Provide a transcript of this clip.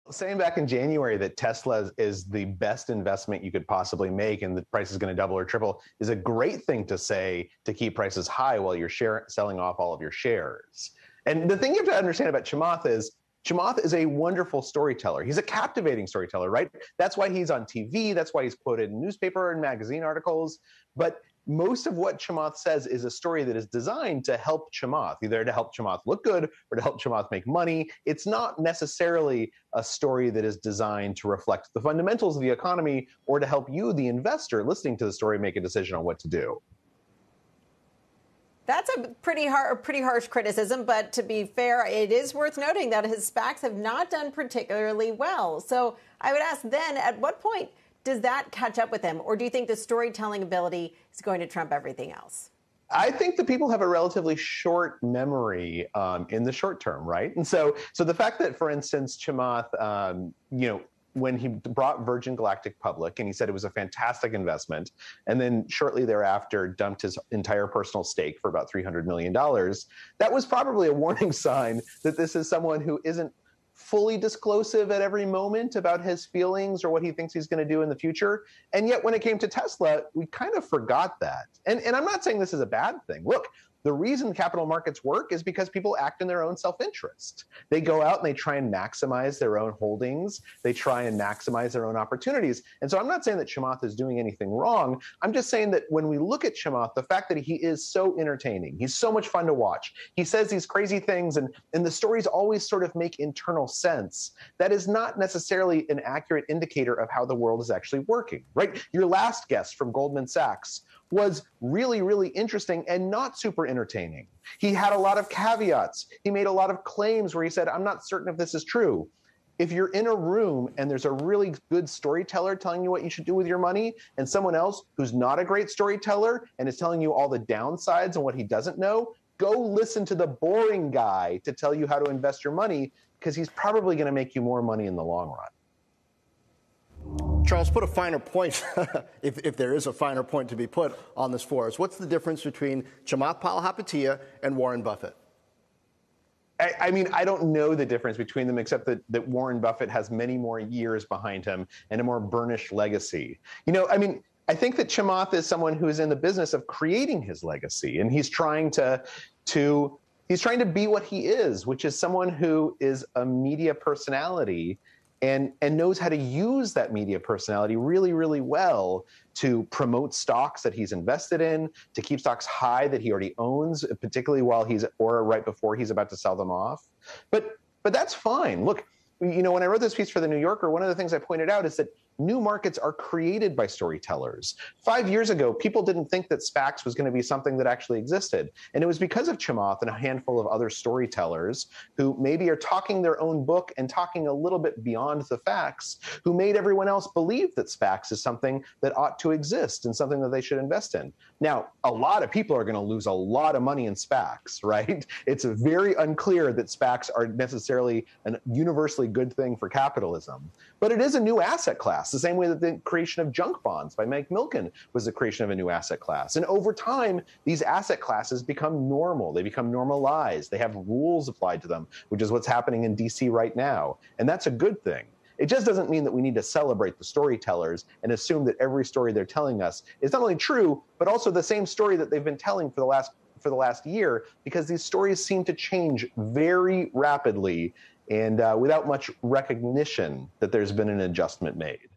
Saying back in January that Tesla is the best investment you could possibly make and the price is going to double or triple is a great thing to say to keep prices high while you're selling off all of your shares. And the thing you have to understand about Chamath is a wonderful storyteller. He's a captivating storyteller, right? That's why he's on TV. That's why he's quoted in newspaper and magazine articles. But most of what Chamath says is a story that is designed to help Chamath, either to help Chamath look good or to help Chamath make money. It's not necessarily a story that is designed to reflect the fundamentals of the economy or to help you, the investor, listening to the story, make a decision on what to do. That's a pretty harsh criticism, but to be fair, it is worth noting that his SPACs have not done particularly well. So I would ask then, at what point does that catch up with him? Or do you think the storytelling ability is going to trump everything else? I think that people have a relatively short memory in the short term, right? And so the fact that, for instance, Chamath, when he brought Virgin Galactic public and he said it was a fantastic investment, and then shortly thereafter dumped his entire personal stake for about $300 million, that was probably a warning sign that this is someone who isn't fully disclosive at every moment about his feelings or what he thinks he's going to do in the future. And yet when it came to Tesla, we kind of forgot that. And I'm not saying this is a bad thing. Look, the reason capital markets work is because people act in their own self-interest. They go out and they try and maximize their own holdings. They try and maximize their own opportunities. And so I'm not saying that Chamath is doing anything wrong. I'm just saying that when we look at Chamath, the fact that he is so entertaining, he's so much fun to watch. He says these crazy things and the stories always sort of make internal sense. That is not necessarily an accurate indicator of how the world is actually working, right? Your last guest from Goldman Sachs was really, really interesting and not super entertaining. He had a lot of caveats. He made a lot of claims where he said, I'm not certain if this is true. If you're in a room and there's a really good storyteller telling you what you should do with your money and someone else who's not a great storyteller and is telling you all the downsides and what he doesn't know, go listen to the boring guy to tell you how to invest your money because he's probably going to make you more money in the long run. Charles, put a finer point, if there is a finer point to be put on this for us. What's the difference between Chamath Palihapitiya and Warren Buffett? I mean, I don't know the difference between them, except that Warren Buffett has many more years behind him and a more burnished legacy. I think that Chamath is someone who is in the business of creating his legacy, and he's trying to be what he is, which is someone who is a media personality and knows how to use that media personality really, really well to promote stocks that he's invested in, to keep stocks high that he already owns, particularly or right before he's about to sell them off. But that's fine. Look, when I wrote this piece for The New Yorker, one of the things I pointed out is that new markets are created by storytellers. 5 years ago, people didn't think that SPACs was going to be something that actually existed. And it was because of Chamath and a handful of other storytellers who maybe are talking their own book and talking a little bit beyond the facts, who made everyone else believe that SPACs is something that ought to exist and something that they should invest in. Now, a lot of people are going to lose a lot of money in SPACs, right? It's very unclear that SPACs are necessarily a universally good thing for capitalism. But it is a new asset class, the same way that the creation of junk bonds by Mike Milken was the creation of a new asset class. And over time, these asset classes become normal. They become normalized. They have rules applied to them, which is what's happening in DC right now. And that's a good thing. It just doesn't mean that we need to celebrate the storytellers and assume that every story they're telling us is not only true, but also the same story that they've been telling for the last year, because these stories seem to change very rapidly and without much recognition that there's been an adjustment made.